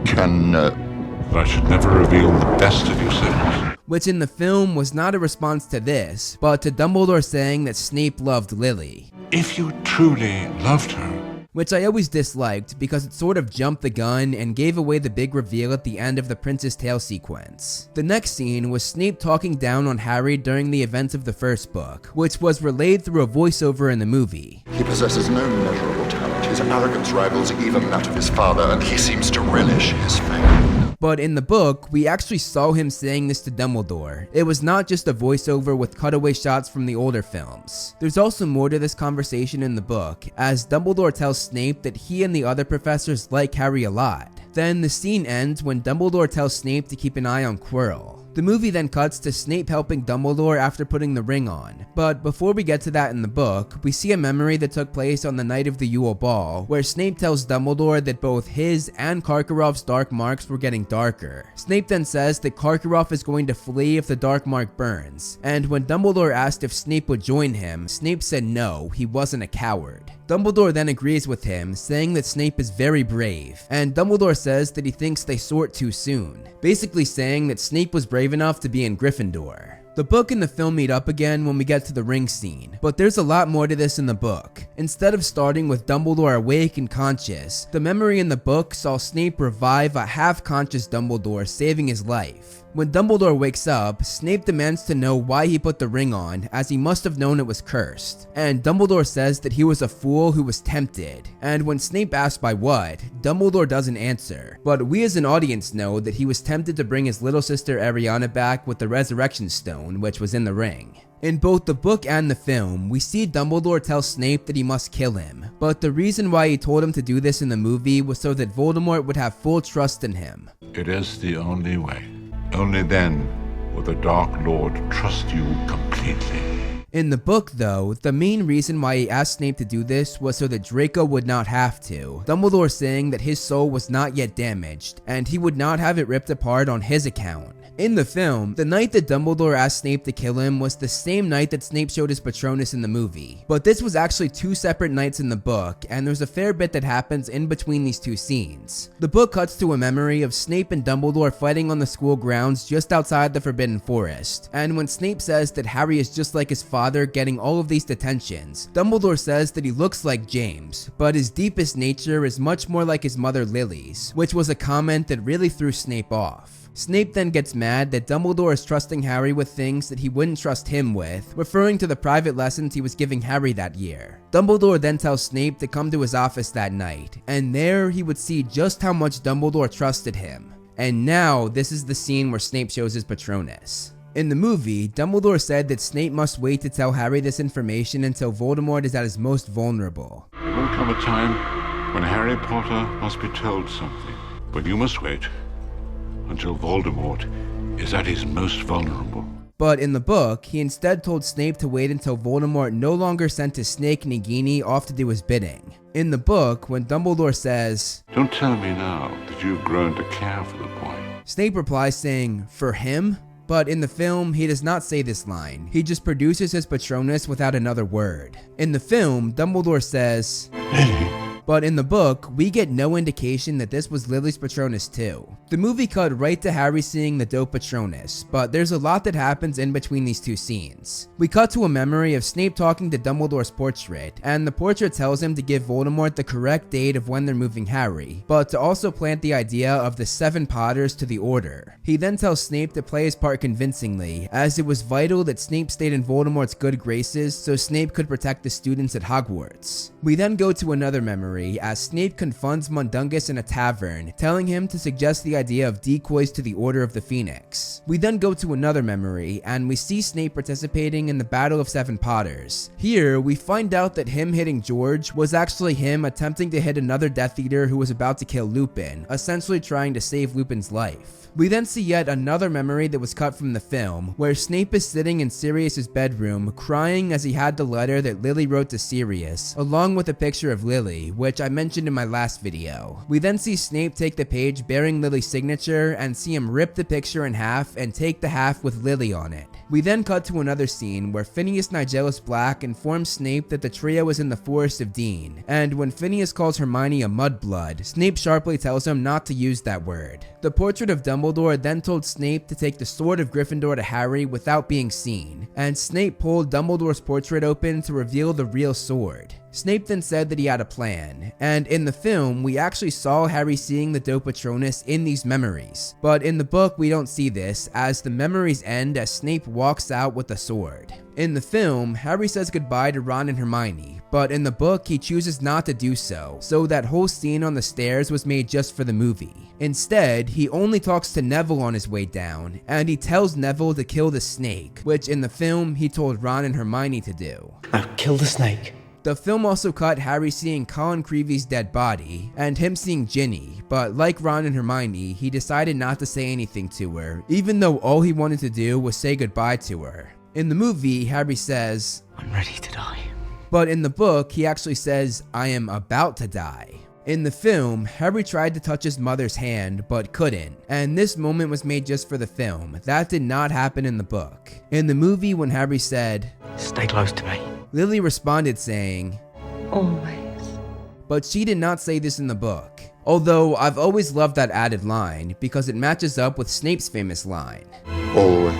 can know." I should never reveal the best of yourselves. Which in the film was not a response to this, but to Dumbledore saying that Snape loved Lily. If you truly loved her. Which I always disliked because it sort of jumped the gun and gave away the big reveal at the end of the Prince's Tale sequence. The next scene was Snape talking down on Harry during the events of the first book, which was relayed through a voiceover in the movie. He possesses no measurable talent. His arrogance rivals even that of his father, and he seems to relish his fame. But in the book, we actually saw him saying this to Dumbledore. It was not just a voiceover with cutaway shots from the older films. There's also more to this conversation in the book, as Dumbledore tells Snape that he and the other professors like Harry a lot. Then the scene ends when Dumbledore tells Snape to keep an eye on Quirrell. The movie then cuts to Snape helping Dumbledore after putting the ring on. But before we get to that in the book, we see a memory that took place on the night of the Yule Ball, where Snape tells Dumbledore that both his and Karkaroff's dark marks were getting darker. Snape then says that Karkaroff is going to flee if the dark mark burns, and when Dumbledore asked if Snape would join him, Snape said no, he wasn't a coward. Dumbledore then agrees with him, saying that Snape is very brave, and Dumbledore says that he thinks they sort too soon, basically saying that Snape was brave enough to be in Gryffindor. The book and the film meet up again when we get to the ring scene, but there's a lot more to this in the book. Instead of starting with Dumbledore awake and conscious, the memory in the book saw Snape revive a half-conscious Dumbledore, saving his life. When Dumbledore wakes up, Snape demands to know why he put the ring on, as he must have known it was cursed. And Dumbledore says that he was a fool who was tempted. And when Snape asks by what, Dumbledore doesn't answer. But we as an audience know that he was tempted to bring his little sister Ariana back with the Resurrection Stone, which was in the ring. In both the book and the film, we see Dumbledore tell Snape that he must kill him, but the reason why he told him to do this in the movie was so that Voldemort would have full trust in him. It is the only way. Only then will the Dark Lord trust you completely. In the book though, the main reason why he asked Snape to do this was so that Draco would not have to, Dumbledore saying that his soul was not yet damaged, and he would not have it ripped apart on his account. In the film, the night that Dumbledore asked Snape to kill him was the same night that Snape showed his Patronus in the movie. But this was actually 2 separate nights in the book, and there's a fair bit that happens in between these 2 scenes. The book cuts to a memory of Snape and Dumbledore fighting on the school grounds just outside the Forbidden Forest, and when Snape says that Harry is just like his father getting all of these detentions, Dumbledore says that he looks like James, but his deepest nature is much more like his mother Lily's, which was a comment that really threw Snape off. Snape then gets mad that Dumbledore is trusting Harry with things that he wouldn't trust him with, referring to the private lessons he was giving Harry that year. Dumbledore then tells Snape to come to his office that night, and there he would see just how much Dumbledore trusted him. And now, this is the scene where Snape shows his Patronus. In the movie, Dumbledore said that Snape must wait to tell Harry this information until Voldemort is at his most vulnerable. There will come a time when Harry Potter must be told something, but you must wait until Voldemort is at his most vulnerable. But in the book, he instead told Snape to wait until Voldemort no longer sent his snake Nagini off to do his bidding. In the book, when Dumbledore says, "Don't tell me now that you've grown to care for the boy," Snape replies saying, "For him?" But in the film, he does not say this line. He just produces his Patronus without another word. In the film, Dumbledore says, "Lily." But in the book, we get no indication that this was Lily's Patronus too. The movie cut right to Harry seeing the dope Patronus, but there's a lot that happens in between these 2 scenes. We cut to a memory of Snape talking to Dumbledore's portrait, and the portrait tells him to give Voldemort the correct date of when they're moving Harry, but to also plant the idea of the 7 Potters to the Order. He then tells Snape to play his part convincingly, as it was vital that Snape stayed in Voldemort's good graces so Snape could protect the students at Hogwarts. We then go to another memory as Snape confronts Mundungus in a tavern, telling him to suggest the idea of decoys to the Order of the Phoenix. We then go to another memory, and we see Snape participating in the Battle of 7 Potters. Here, we find out that him hitting George was actually him attempting to hit another Death Eater who was about to kill Lupin, essentially trying to save Lupin's life. We then see yet another memory that was cut from the film, where Snape is sitting in Sirius's bedroom, crying as he had the letter that Lily wrote to Sirius, along with a picture of Lily, which I mentioned in my last video. We then see Snape take the page bearing Lily's signature and see him rip the picture in half and take the half with Lily on it. We then cut to another scene where Phineas Nigellus Black informs Snape that the trio is in the Forest of Dean, and when Phineas calls Hermione a mudblood, Snape sharply tells him not to use that word. The portrait of Dumbledore then told Snape to take the sword of Gryffindor to Harry without being seen, and Snape pulled Dumbledore's portrait open to reveal the real sword. Snape then said that he had a plan, and in the film, we actually saw Harry seeing the dope Patronus in these memories. But in the book, we don't see this, as the memories end as Snape walks out with the sword. In the film, Harry says goodbye to Ron and Hermione, but in the book, he chooses not to do so that whole scene on the stairs was made just for the movie. Instead, he only talks to Neville on his way down, and he tells Neville to kill the snake, which in the film, he told Ron and Hermione to do. Now kill the snake. The film also cut Harry seeing Colin Creevey's dead body, and him seeing Ginny, but like Ron and Hermione, he decided not to say anything to her, even though all he wanted to do was say goodbye to her. In the movie, Harry says, "I'm ready to die." But in the book, he actually says, "I am about to die." In the film, Harry tried to touch his mother's hand, but couldn't, and this moment was made just for the film. That did not happen in the book. In the movie, when Harry said, "Stay close to me," Lily responded saying, "Always." But she did not say this in the book. Although I've always loved that added line because it matches up with Snape's famous line. Always.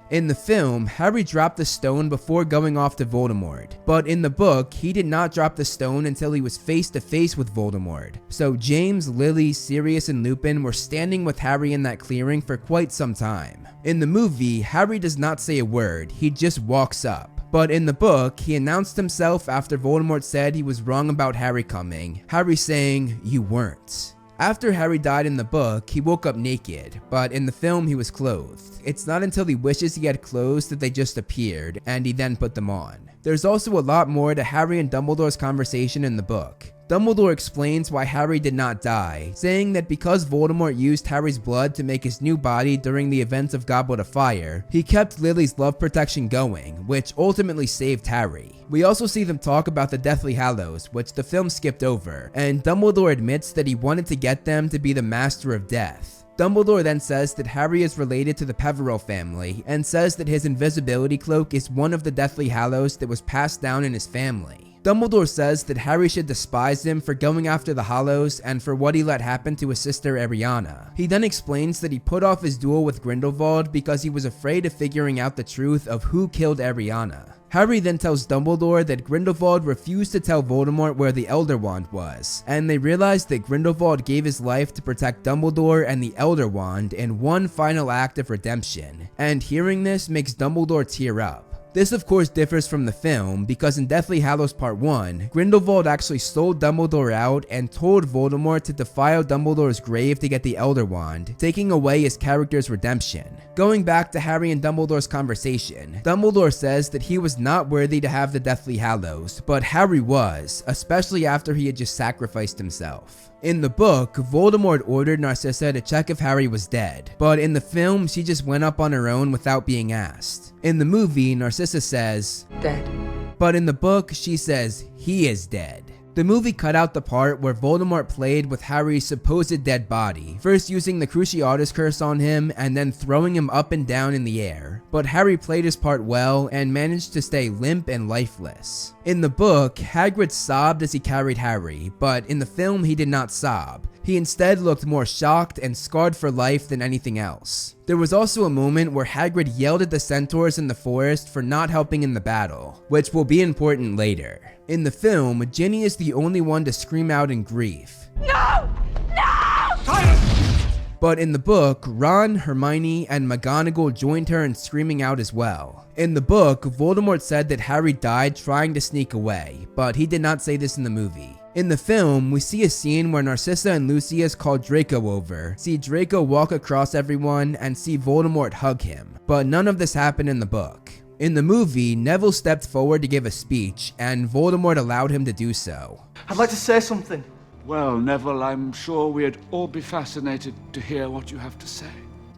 In the film, Harry dropped the stone before going off to Voldemort, but in the book, he did not drop the stone until he was face to face with Voldemort. So James, Lily, Sirius, and Lupin were standing with Harry in that clearing for quite some time. In the movie, Harry does not say a word, he just walks up. But in the book, he announced himself after Voldemort said he was wrong about Harry coming, Harry saying, "You weren't." After Harry died in the book, he woke up naked, but in the film he was clothed. It's not until he wishes he had clothes that they just appeared, and he then put them on. There's also a lot more to Harry and Dumbledore's conversation in the book. Dumbledore explains why Harry did not die, saying that because Voldemort used Harry's blood to make his new body during the events of Goblet of Fire, he kept Lily's love protection going, which ultimately saved Harry. We also see them talk about the Deathly Hallows, which the film skipped over, and Dumbledore admits that he wanted to get them to be the Master of Death. Dumbledore then says that Harry is related to the Peverell family and says that his invisibility cloak is one of the Deathly Hallows that was passed down in his family. Dumbledore says that Harry should despise him for going after the Hallows and for what he let happen to his sister Ariana. He then explains that he put off his duel with Grindelwald because he was afraid of figuring out the truth of who killed Ariana. Harry then tells Dumbledore that Grindelwald refused to tell Voldemort where the Elder Wand was, and they realize that Grindelwald gave his life to protect Dumbledore and the Elder Wand in one final act of redemption, and hearing this makes Dumbledore tear up. This of course differs from the film because in Deathly Hallows Part 1, Grindelwald actually sold Dumbledore out and told Voldemort to defile Dumbledore's grave to get the Elder Wand, taking away his character's redemption. Going back to Harry and Dumbledore's conversation, Dumbledore says that he was not worthy to have the Deathly Hallows, but Harry was, especially after he had just sacrificed himself. In the book, Voldemort ordered Narcissa to check if Harry was dead, but in the film, she just went up on her own without being asked. In the movie, Narcissa says, "Dead." But in the book, she says, "He is dead." The movie cut out the part where Voldemort played with Harry's supposed dead body, first using the Cruciatus Curse on him and then throwing him up and down in the air. But Harry played his part well and managed to stay limp and lifeless. In the book, Hagrid sobbed as he carried Harry, but in the film he did not sob. He instead looked more shocked and scarred for life than anything else. There was also a moment where Hagrid yelled at the centaurs in the forest for not helping in the battle, which will be important later. In the film, Ginny is the only one to scream out in grief. No! No! But in the book, Ron, Hermione, and McGonagall joined her in screaming out as well. In the book, Voldemort said that Harry died trying to sneak away, but he did not say this in the movie. In the film, we see a scene where Narcissa and Lucius call Draco over, see Draco walk across everyone, and see Voldemort hug him, but none of this happened in the book. In the movie, Neville stepped forward to give a speech, and Voldemort allowed him to do so. I'd like to say something. Well, Neville, I'm sure we'd all be fascinated to hear what you have to say.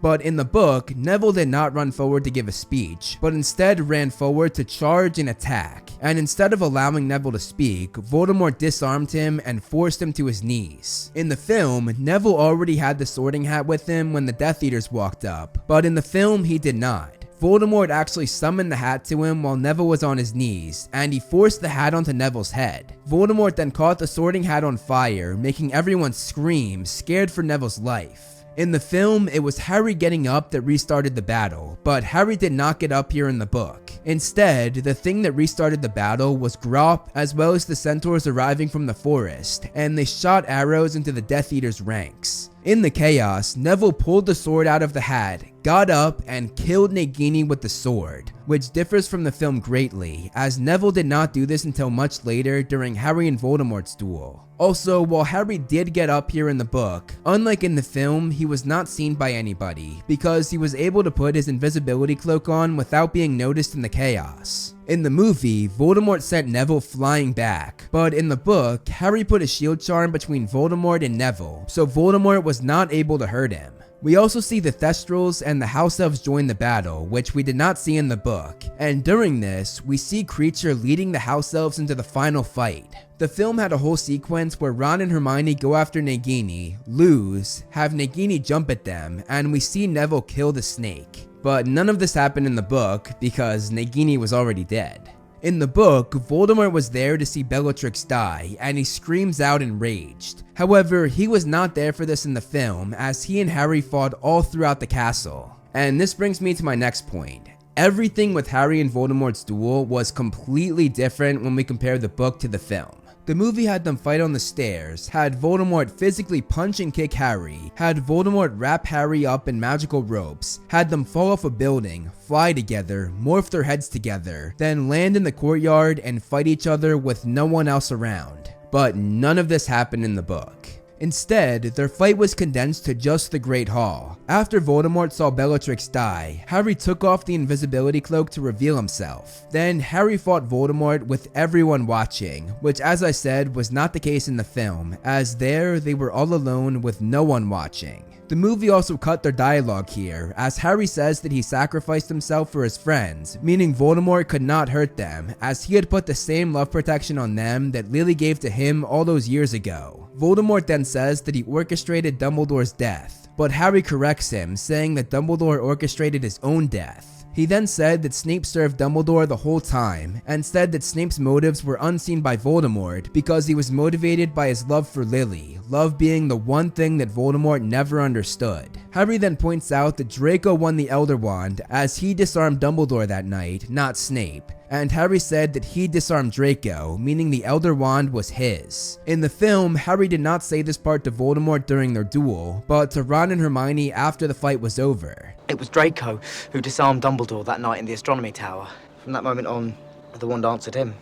But in the book, Neville did not run forward to give a speech, but instead ran forward to charge and attack. And instead of allowing Neville to speak, Voldemort disarmed him and forced him to his knees. In the film, Neville already had the Sorting Hat with him when the Death Eaters walked up, but in the film he did not. Voldemort actually summoned the hat to him while Neville was on his knees, and he forced the hat onto Neville's head. Voldemort then caught the Sorting Hat on fire, making everyone scream, scared for Neville's life. In the film, it was Harry getting up that restarted the battle, but Harry did not get up here in the book. Instead, the thing that restarted the battle was Grop, as well as the centaurs arriving from the forest, and they shot arrows into the Death Eaters' ranks. In the chaos, Neville pulled the sword out of the hat, got up, and killed Nagini with the sword, which differs from the film greatly, as Neville did not do this until much later during Harry and Voldemort's duel. Also, while Harry did get up here in the book, unlike in the film, he was not seen by anybody, because he was able to put his invisibility cloak on without being noticed in the chaos. In the movie, Voldemort sent Neville flying back, but in the book, Harry put a shield charm between Voldemort and Neville, so Voldemort was not able to hurt him. We also see the Thestrals and the House Elves join the battle, which we did not see in the book, and during this, we see Kreacher leading the House Elves into the final fight. The film had a whole sequence where Ron and Hermione go after Nagini, lose, have Nagini jump at them, and we see Neville kill the snake. But none of this happened in the book because Nagini was already dead. In the book, Voldemort was there to see Bellatrix die, and he screams out enraged. However, he was not there for this in the film, as he and Harry fought all throughout the castle. And this brings me to my next point. Everything with Harry and Voldemort's duel was completely different when we compare the book to the film. The movie had them fight on the stairs, had Voldemort physically punch and kick Harry, had Voldemort wrap Harry up in magical ropes, had them fall off a building, fly together, morph their heads together, then land in the courtyard and fight each other with no one else around. But none of this happened in the book. Instead, their fight was condensed to just the Great Hall. After Voldemort saw Bellatrix die, Harry took off the invisibility cloak to reveal himself. Then Harry fought Voldemort with everyone watching, which as I said was not the case in the film, as there they were all alone with no one watching. The movie also cut their dialogue here, as Harry says that he sacrificed himself for his friends, meaning Voldemort could not hurt them, as he had put the same love protection on them that Lily gave to him all those years ago. Voldemort then says that he orchestrated Dumbledore's death, but Harry corrects him, saying that Dumbledore orchestrated his own death. He then said that Snape served Dumbledore the whole time, and said that Snape's motives were unseen by Voldemort because he was motivated by his love for Lily, love being the one thing that Voldemort never understood. Harry then points out that Draco won the Elder Wand as he disarmed Dumbledore that night, not Snape. And Harry said that he disarmed Draco, meaning the Elder Wand was his. In the film, Harry did not say this part to Voldemort during their duel, but to Ron and Hermione after the fight was over. It was Draco who disarmed Dumbledore that night in the astronomy tower. From that moment on, the wand answered him.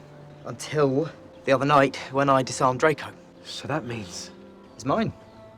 Until the other night when I disarmed Draco. So that means it's mine.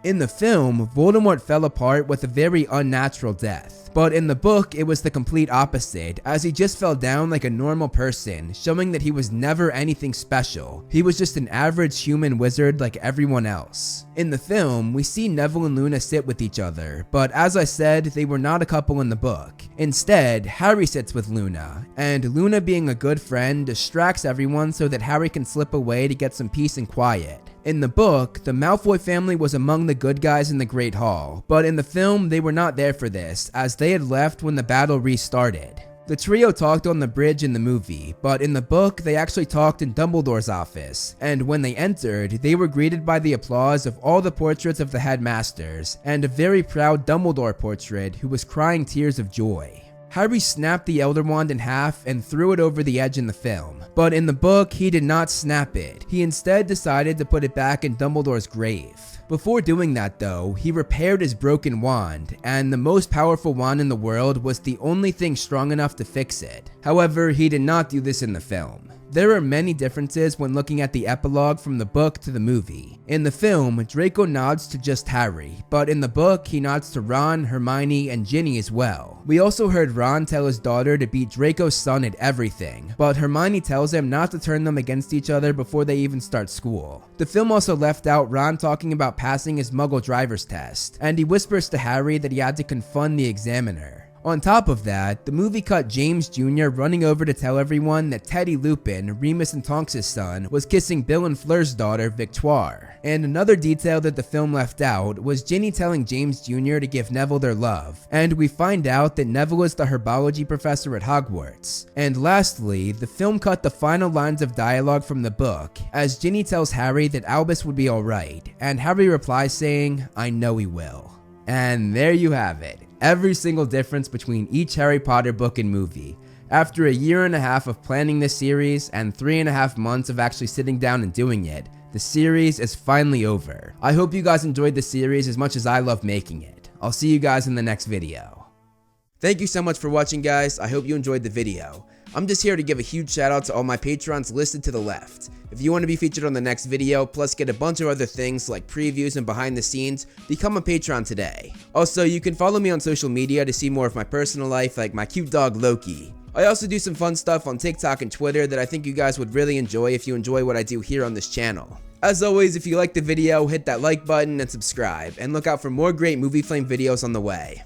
In the film, Voldemort fell apart with a very unnatural death, but in the book it was the complete opposite, as he just fell down like a normal person, showing that he was never anything special. He was just an average human wizard like everyone else. In the film, we see Neville and Luna sit with each other, but as I said, they were not a couple in the book. Instead, Harry sits with Luna, and Luna, being a good friend, distracts everyone so that Harry can slip away to get some peace and quiet. In the book, the Malfoy family was among the good guys in the Great Hall, but in the film they were not there for this, as they had left when the battle restarted. The trio talked on the bridge in the movie, but in the book they actually talked in Dumbledore's office, and when they entered, they were greeted by the applause of all the portraits of the headmasters, and a very proud Dumbledore portrait who was crying tears of joy. Harry snapped the Elder Wand in half and threw it over the edge in the film, but in the book he did not snap it. He instead decided to put it back in Dumbledore's grave. Before doing that though, he repaired his broken wand, and the most powerful wand in the world was the only thing strong enough to fix it. However, he did not do this in the film. There are many differences when looking at the epilogue from the book to the movie. In the film, Draco nods to just Harry, but in the book, he nods to Ron, Hermione, and Ginny as well. We also heard Ron tell his daughter to beat Draco's son at everything, but Hermione tells him not to turn them against each other before they even start school. The film also left out Ron talking about passing his Muggle driver's test, and he whispers to Harry that he had to confund the examiner. On top of that, the movie cut James Jr. running over to tell everyone that Teddy Lupin, Remus and Tonks' son, was kissing Bill and Fleur's daughter, Victoire. And another detail that the film left out was Ginny telling James Jr. to give Neville their love, and we find out that Neville is the herbology professor at Hogwarts. And lastly, the film cut the final lines of dialogue from the book, as Ginny tells Harry that Albus would be alright, and Harry replies saying, "I know he will." And there you have it. Every single difference between each Harry Potter book and movie. After a year and a half of planning this series and 3.5 months of actually sitting down and doing it, the series is finally over. I hope you guys enjoyed the series as much as I love making it. I'll see you guys in the next video. Thank you so much for watching, guys. I hope you enjoyed the video. I'm just here to give a huge shout out to all my patrons listed to the left. If you want to be featured on the next video, plus get a bunch of other things like previews and behind the scenes, become a patron today. Also, you can follow me on social media to see more of my personal life, like my cute dog Loki. I also do some fun stuff on TikTok and Twitter that I think you guys would really enjoy if you enjoy what I do here on this channel. As always, if you liked the video, hit that like button and subscribe, and look out for more great Movie Flame videos on the way.